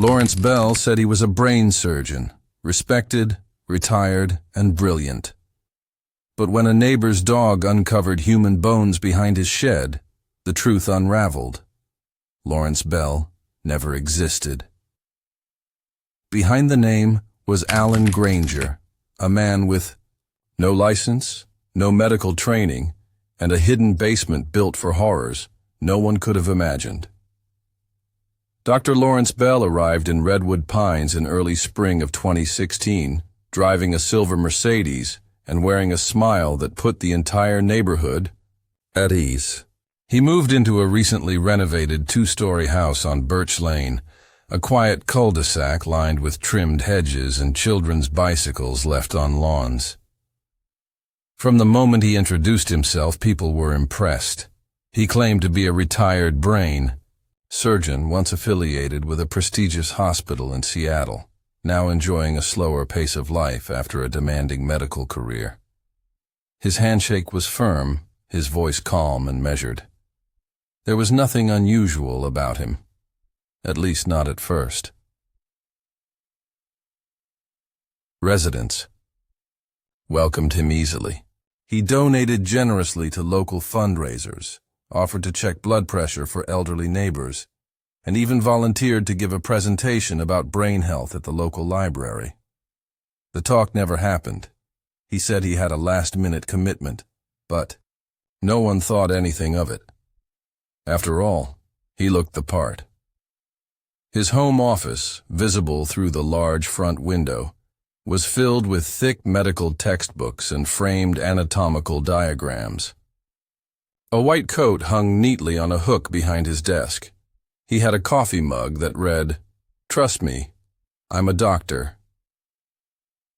Lawrence Bell said he was a brain surgeon, respected, retired, and brilliant. But when a neighbor's dog uncovered human bones behind his shed, the truth unraveled. Lawrence Bell never existed. Behind the name was Allen Granger, a man with no license, no medical training, and a hidden basement built for horrors no one could have imagined. Dr. Lawrence Bell arrived in Redwood Pines in early spring of 2016, driving a silver Mercedes and wearing a smile that put the entire neighborhood at ease. He moved into a recently renovated two-story house on Birch Lane, a quiet cul-de-sac lined with trimmed hedges and children's bicycles left on lawns. From the moment he introduced himself, people were impressed. He claimed to be a retired brain surgeon once affiliated with a prestigious hospital in Seattle, now enjoying a slower pace of life after a demanding medical career. His handshake was firm, his voice calm and measured. There was nothing unusual about him, at least not at first. Residents welcomed him easily. He donated generously to local fundraisers, offered to check blood pressure for elderly neighbors, and even volunteered to give a presentation about brain health at the local library. The talk never happened. He said he had a last-minute commitment, but no one thought anything of it. After all, he looked the part. His home office, visible through the large front window, was filled with thick medical textbooks and framed anatomical diagrams. A white coat hung neatly on a hook behind his desk. He had a coffee mug that read, "Trust me, I'm a doctor."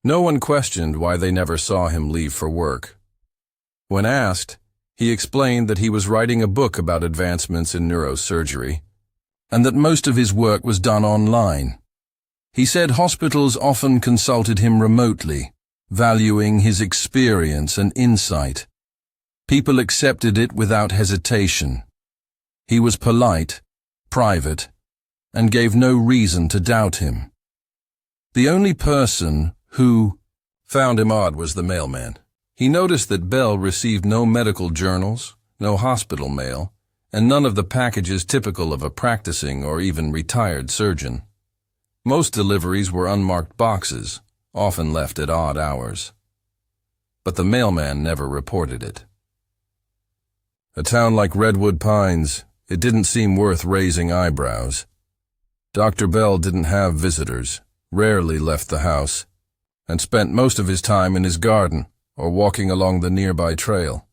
No one questioned why they never saw him leave for work. When asked, he explained that he was writing a book about advancements in neurosurgery, and that most of his work was done online. He said hospitals often consulted him remotely, valuing his experience and insight. People accepted it without hesitation. He was polite, private, and gave no reason to doubt him. The only person who found him odd was the mailman. He noticed that Bell received no medical journals, no hospital mail, and none of the packages typical of a practicing or even retired surgeon. Most deliveries were unmarked boxes, often left at odd hours. But the mailman never reported it. A town like Redwood Pines, it didn't seem worth raising eyebrows. Dr. Bell didn't have visitors, rarely left the house, and spent most of his time in his garden or walking along the nearby trail.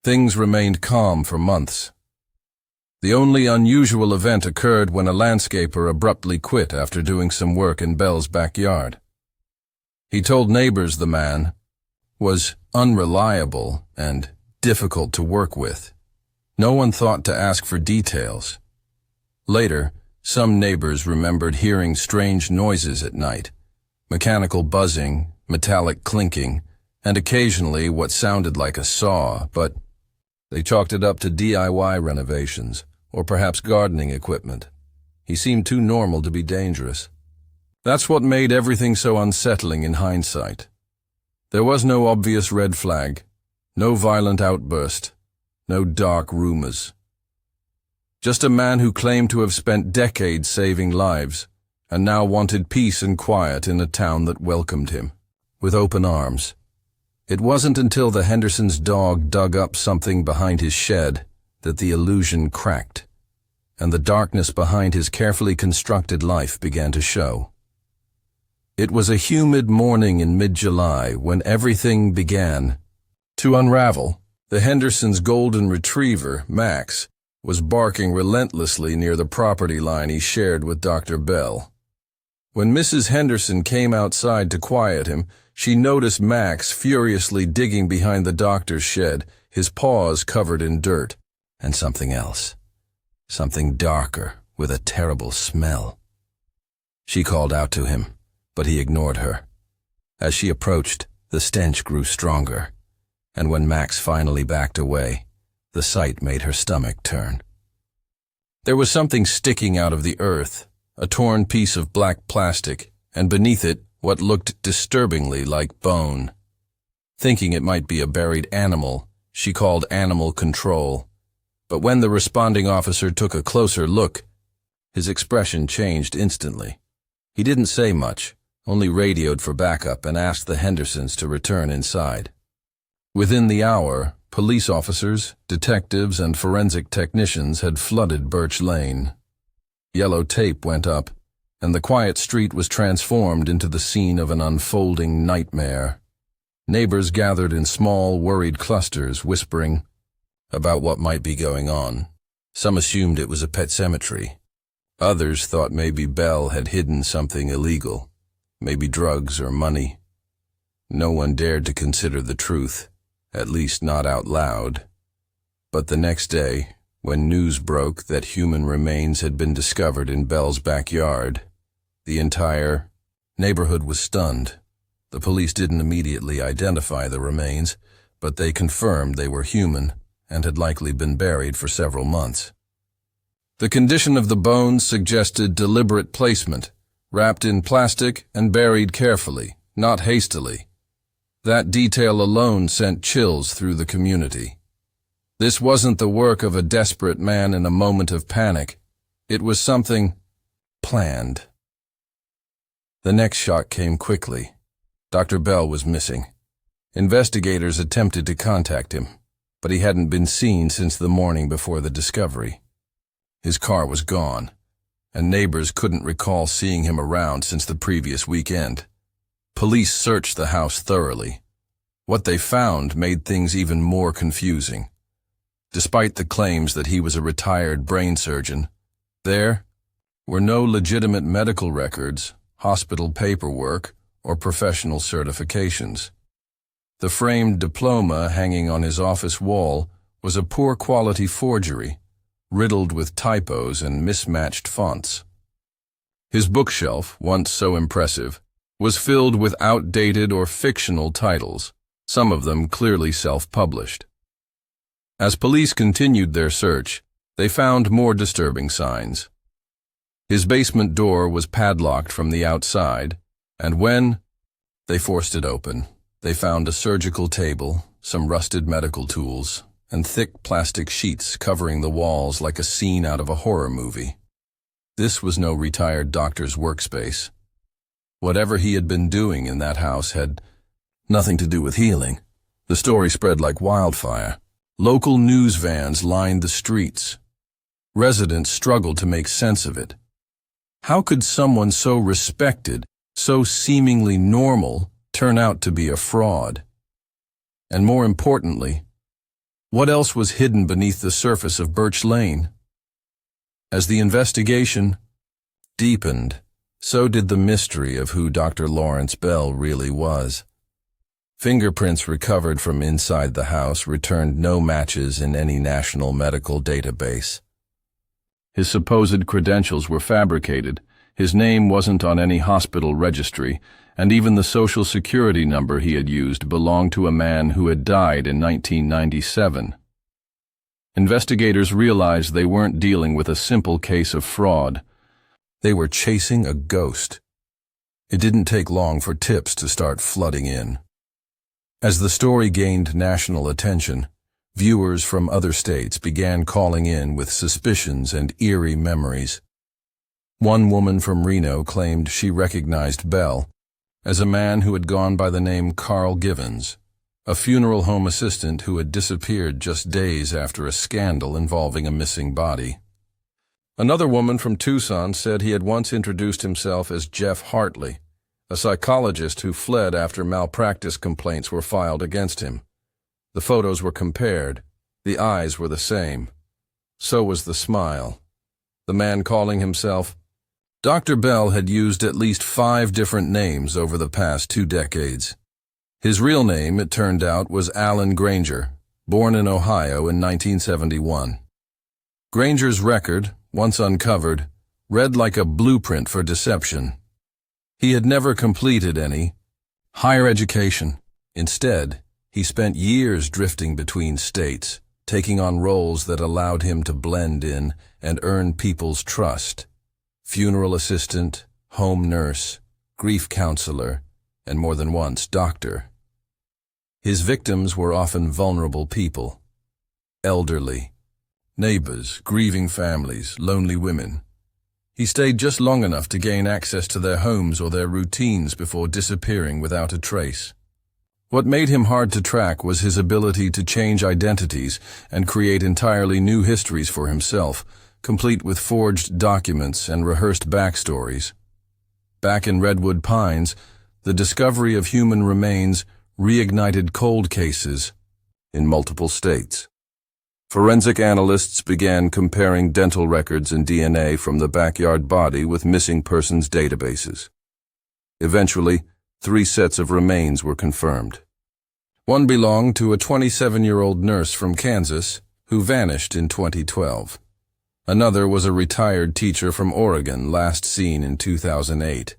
Things remained calm for months. The only unusual event occurred when a landscaper abruptly quit after doing some work in Bell's backyard. He told neighbors the man was unreliable and difficult to work with. No one thought to ask for details. Later, some neighbors remembered hearing strange noises at night, mechanical buzzing, metallic clinking, and occasionally what sounded like a saw, but they chalked it up to DIY renovations, or perhaps gardening equipment. He seemed too normal to be dangerous. That's what made everything so unsettling in hindsight. There was no obvious red flag, no violent outburst, no dark rumors. Just a man who claimed to have spent decades saving lives, and now wanted peace and quiet in a town that welcomed him with open arms. It wasn't until the Hendersons' dog dug up something behind his shed that the illusion cracked, and the darkness behind his carefully constructed life began to show. It was a humid morning in mid-July when everything began to unravel. The Hendersons' golden retriever, Max, was barking relentlessly near the property line he shared with Dr. Bell. When Mrs. Henderson came outside to quiet him, she noticed Max furiously digging behind the doctor's shed, his paws covered in dirt, and something else. Something darker, with a terrible smell. She called out to him, but he ignored her. As she approached, the stench grew stronger, and when Max finally backed away, the sight made her stomach turn. There was something sticking out of the earth, a torn piece of black plastic, and beneath it, what looked disturbingly like bone. Thinking it might be a buried animal, she called animal control. But when the responding officer took a closer look, his expression changed instantly. He didn't say much, only radioed for backup and asked the Hendersons to return inside. Within the hour, police officers, detectives, and forensic technicians had flooded Birch Lane. Yellow tape went up, and the quiet street was transformed into the scene of an unfolding nightmare. Neighbors gathered in small, worried clusters, whispering about what might be going on. Some assumed it was a pet cemetery. Others thought maybe Belle had hidden something illegal, maybe drugs or money. No one dared to consider the truth, at least not out loud. But the next day, when news broke that human remains had been discovered in Belle's backyard, the entire neighborhood was stunned. The police didn't immediately identify the remains, but they confirmed they were human and had likely been buried for several months. The condition of the bones suggested deliberate placement, wrapped in plastic and buried carefully, not hastily. That detail alone sent chills through the community. This wasn't the work of a desperate man in a moment of panic. It was something planned. The next shock came quickly. Dr. Bell was missing. Investigators attempted to contact him, but he hadn't been seen since the morning before the discovery. His car was gone, and neighbors couldn't recall seeing him around since the previous weekend. Police searched the house thoroughly. What they found made things even more confusing. Despite the claims that he was a retired brain surgeon, there were no legitimate medical records, hospital paperwork, or professional certifications. The framed diploma hanging on his office wall was a poor-quality forgery, riddled with typos and mismatched fonts. His bookshelf, once so impressive, was filled with outdated or fictional titles, some of them clearly self-published. As police continued their search, they found more disturbing signs. His basement door was padlocked from the outside, and when they forced it open, they found a surgical table, some rusted medical tools, and thick plastic sheets covering the walls like a scene out of a horror movie. This was no retired doctor's workspace. Whatever he had been doing in that house had nothing to do with healing. The story spread like wildfire. Local news vans lined the streets. Residents struggled to make sense of it. How could someone so respected, so seemingly normal, turn out to be a fraud? And more importantly, what else was hidden beneath the surface of Birch Lane? As the investigation deepened, so did the mystery of who Dr. Lawrence Bell really was. Fingerprints recovered from inside the house returned no matches in any national medical database. His supposed credentials were fabricated. His name wasn't on any hospital registry, and even the Social Security number he had used belonged to a man who had died in 1997. Investigators realized they weren't dealing with a simple case of fraud. They were chasing a ghost. It didn't take long for tips to start flooding in. As the story gained national attention, viewers from other states began calling in with suspicions and eerie memories. One woman from Reno claimed she recognized Bell as a man who had gone by the name Carl Givens, a funeral home assistant who had disappeared just days after a scandal involving a missing body. Another woman from Tucson said he had once introduced himself as Jeff Hartley, a psychologist who fled after malpractice complaints were filed against him. The photos were compared. The eyes were the same. So was the smile. The man calling himself Dr. Bell had used at least 5 different names over the past 2 decades. His real name, it turned out, was Allen Granger, born in Ohio in 1971. Granger's record, once uncovered, read like a blueprint for deception. He had never completed any higher education. Instead, he spent years drifting between states, taking on roles that allowed him to blend in and earn people's trust. funeral assistant, home nurse, grief counselor, and more than once doctor. His victims were often vulnerable people, elderly, neighbors, grieving families, lonely women. He stayed just long enough to gain access to their homes or their routines before disappearing without a trace. What made him hard to track was his ability to change identities and create entirely new histories for himself, complete with forged documents and rehearsed backstories. Back in Redwood Pines, the discovery of human remains reignited cold cases in multiple states. Forensic analysts began comparing dental records and DNA from the backyard body with missing persons databases. Eventually, 3 sets of remains were confirmed. One belonged to a 27-year-old nurse from Kansas who vanished in 2012. Another was a retired teacher from Oregon, last seen in 2008.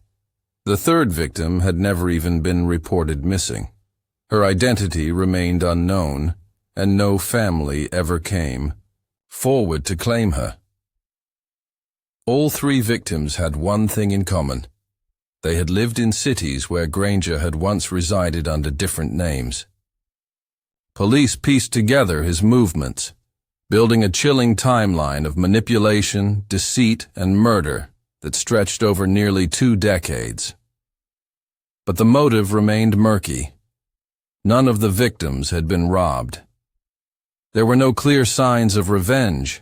The third victim had never even been reported missing. Her identity remained unknown, and no family ever came forward to claim her. All 3 victims had one thing in common. They had lived in cities where Granger had once resided under different names. Police pieced together his movements, building a chilling timeline of manipulation, deceit, and murder that stretched over nearly 2 decades. But the motive remained murky. None of the victims had been robbed. There were no clear signs of revenge,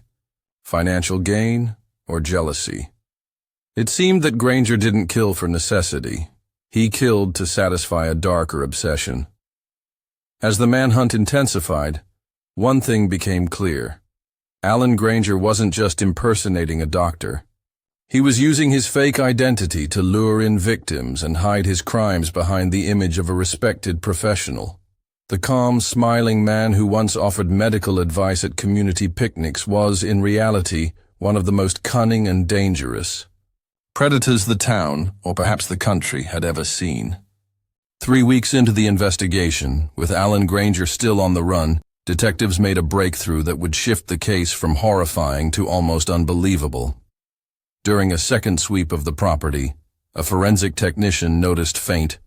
financial gain, or jealousy. It seemed that Granger didn't kill for necessity. He killed to satisfy a darker obsession. As the manhunt intensified, one thing became clear. Allen Granger wasn't just impersonating a doctor. He was using his fake identity to lure in victims and hide his crimes behind the image of a respected professional. The calm, smiling man who once offered medical advice at community picnics was, in reality, one of the most cunning and dangerous predators the town, or perhaps the country, had ever seen. 3 weeks into the investigation, with Allen Granger still on the run, detectives made a breakthrough that would shift the case from horrifying to almost unbelievable. During a second sweep of the property, a forensic technician noticed faint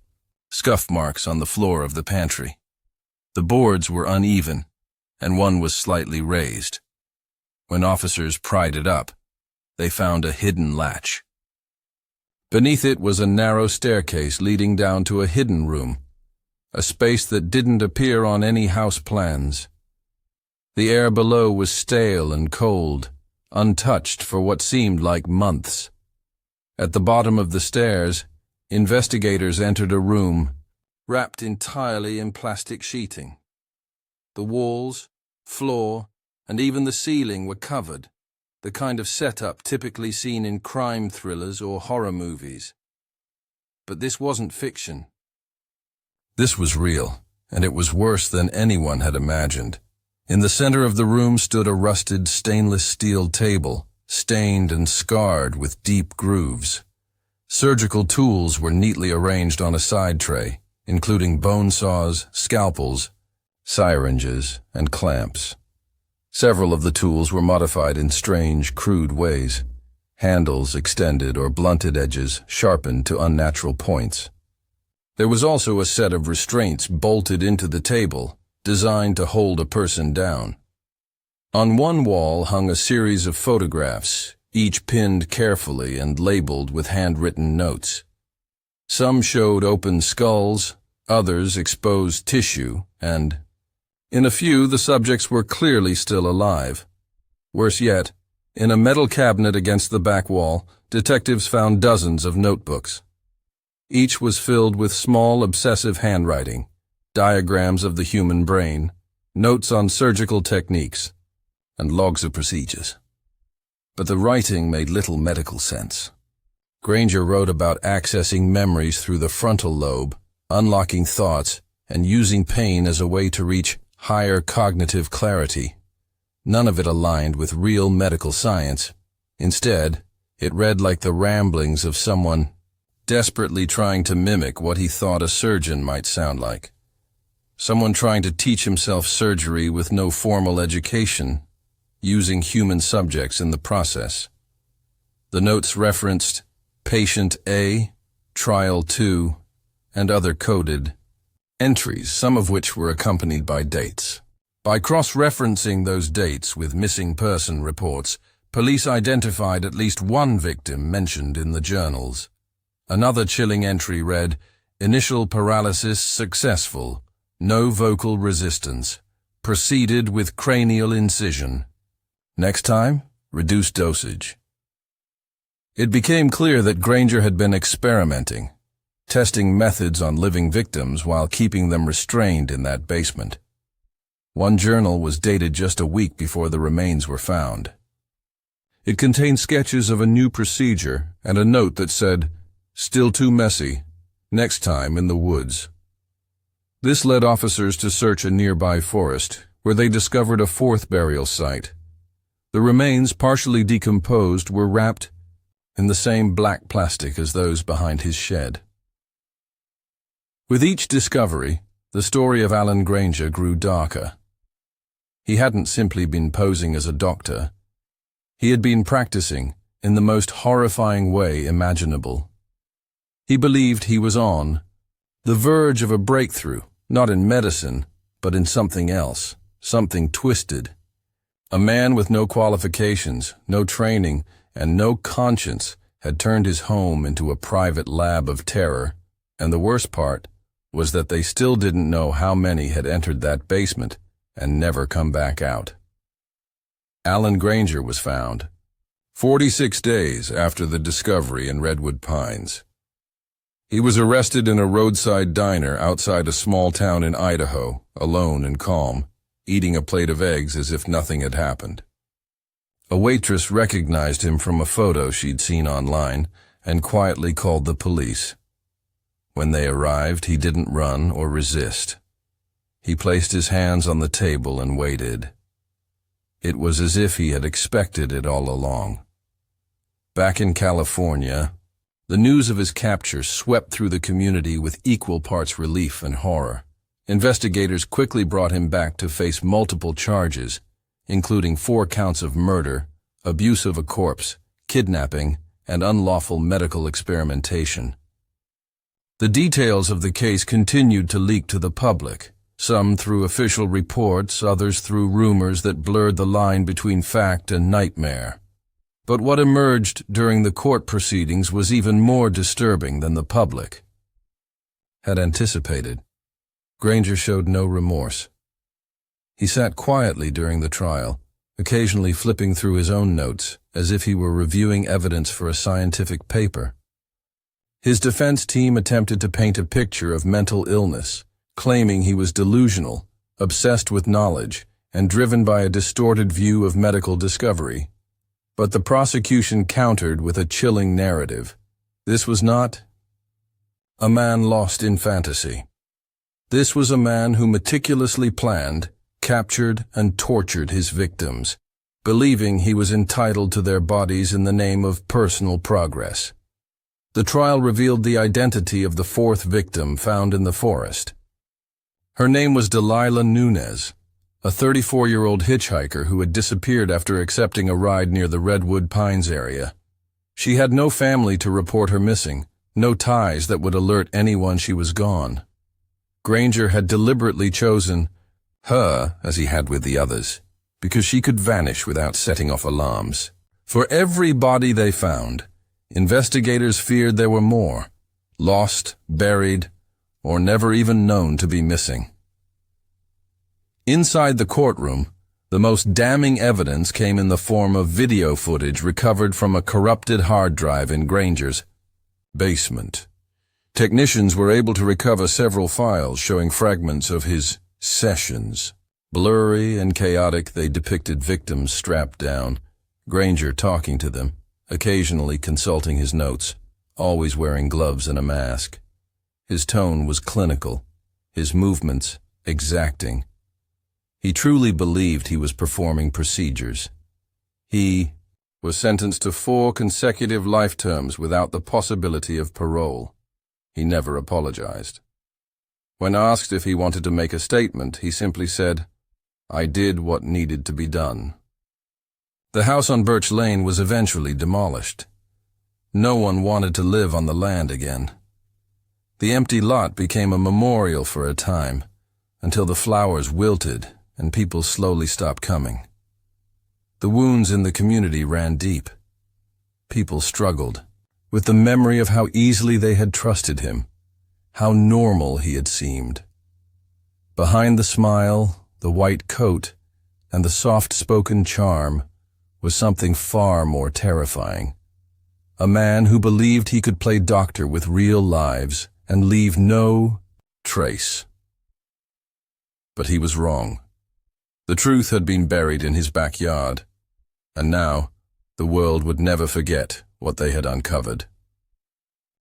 scuff marks on the floor of the pantry. The boards were uneven, and one was slightly raised. When officers pried it up, they found a hidden latch. Beneath it was a narrow staircase leading down to a hidden room, a space that didn't appear on any house plans. The air below was stale and cold, untouched for what seemed like months. At the bottom of the stairs, investigators entered a room wrapped entirely in plastic sheeting. The walls, floor, and even the ceiling were covered, the kind of setup typically seen in crime thrillers or horror movies. But this wasn't fiction. This was real, and it was worse than anyone had imagined. In the center of the room stood a rusted stainless steel table, stained and scarred with deep grooves. Surgical tools were neatly arranged on a side tray, including bone saws, scalpels, syringes, and clamps. Several of the tools were modified in strange, crude ways, handles extended or blunted edges sharpened to unnatural points. There was also a set of restraints bolted into the table, designed to hold a person down. On one wall hung a series of photographs, each pinned carefully and labeled with handwritten notes. Some showed open skulls, others exposed tissue, and in a few, the subjects were clearly still alive. Worse yet, in a metal cabinet against the back wall, detectives found dozens of notebooks. Each was filled with small, obsessive handwriting, diagrams of the human brain, notes on surgical techniques, and logs of procedures. But the writing made little medical sense. Granger wrote about accessing memories through the frontal lobe, unlocking thoughts, and using pain as a way to reach higher cognitive clarity. None of it aligned with real medical science. Instead, it read like the ramblings of someone desperately trying to mimic what he thought a surgeon might sound like. Someone trying to teach himself surgery with no formal education, using human subjects in the process. The notes referenced Patient A, Trial 2, and other coded entries, some of which were accompanied by dates. By cross-referencing those dates with missing person reports, police identified at least one victim mentioned in the journals. Another chilling entry read, Initial paralysis successful, no vocal resistance, proceeded with cranial incision. Next time, reduced dosage. It became clear that Granger had been experimenting, testing methods on living victims while keeping them restrained in that basement. One journal was dated just a week before the remains were found. It contained sketches of a new procedure and a note that said, Still too messy, next time in the woods. This led officers to search a nearby forest, where they discovered a fourth burial site. The remains, partially decomposed, were wrapped in the same black plastic as those behind his shed. With each discovery, the story of Allen Granger grew darker. He hadn't simply been posing as a doctor. He had been practicing in the most horrifying way imaginable. He believed he was on the verge of a breakthrough, not in medicine, but in something else, something twisted. A man with no qualifications, no training, and no conscience had turned his home into a private lab of terror, and the worst part was that they still didn't know how many had entered that basement and never come back out. Allen Granger was found 46 days after the discovery in Redwood Pines. He was arrested in a roadside diner outside a small town in Idaho, alone and calm, eating a plate of eggs as if nothing had happened. A waitress recognized him from a photo she'd seen online and quietly called the police. When they arrived, he didn't run or resist. He placed his hands on the table and waited. It was as if he had expected it all along. Back in California, the news of his capture swept through the community with equal parts relief and horror. Investigators quickly brought him back to face multiple charges, including 4 counts of murder, abuse of a corpse, kidnapping, and unlawful medical experimentation. The details of the case continued to leak to the public, some through official reports, others through rumors that blurred the line between fact and nightmare. But what emerged during the court proceedings was even more disturbing than the public had anticipated. Granger showed no remorse. He sat quietly during the trial, occasionally flipping through his own notes, as if he were reviewing evidence for a scientific paper. His defense team attempted to paint a picture of mental illness, claiming he was delusional, obsessed with knowledge, and driven by a distorted view of medical discovery. But the prosecution countered with a chilling narrative. This was not a man lost in fantasy. This was a man who meticulously planned, captured, and tortured his victims, believing he was entitled to their bodies in the name of personal progress. The trial revealed the identity of the 4th victim found in the forest. Her name was Delilah Nunez, a 34-year-old hitchhiker who had disappeared after accepting a ride near the Redwood Pines area. She had no family to report her missing, no ties that would alert anyone she was gone. Granger had deliberately chosen her, as he had with the others, because she could vanish without setting off alarms. For every body they found, investigators feared there were more, lost, buried, or never even known to be missing. Inside the courtroom, the most damning evidence came in the form of video footage recovered from a corrupted hard drive in Granger's basement. Technicians were able to recover several files showing fragments of his sessions. Blurry and chaotic, they depicted victims strapped down, Granger talking to them, occasionally consulting his notes, always wearing gloves and a mask. His tone was clinical, his movements exacting. He truly believed he was performing procedures. He was sentenced to 4 consecutive life terms without the possibility of parole. He never apologized. When asked if he wanted to make a statement, he simply said, "I did what needed to be done." The house on Birch Lane was eventually demolished, No one wanted to live on the land again. The empty lot became a memorial for a time, until the flowers wilted and people slowly stopped coming. The wounds in the community ran deep. People struggled with the memory of how easily they had trusted him, how normal he had seemed. Behind the smile, the white coat, and the soft-spoken charm was something far more terrifying. A man who believed he could play doctor with real lives and leave no trace. But he was wrong. The truth had been buried in his backyard, and now the world would never forget what they had uncovered.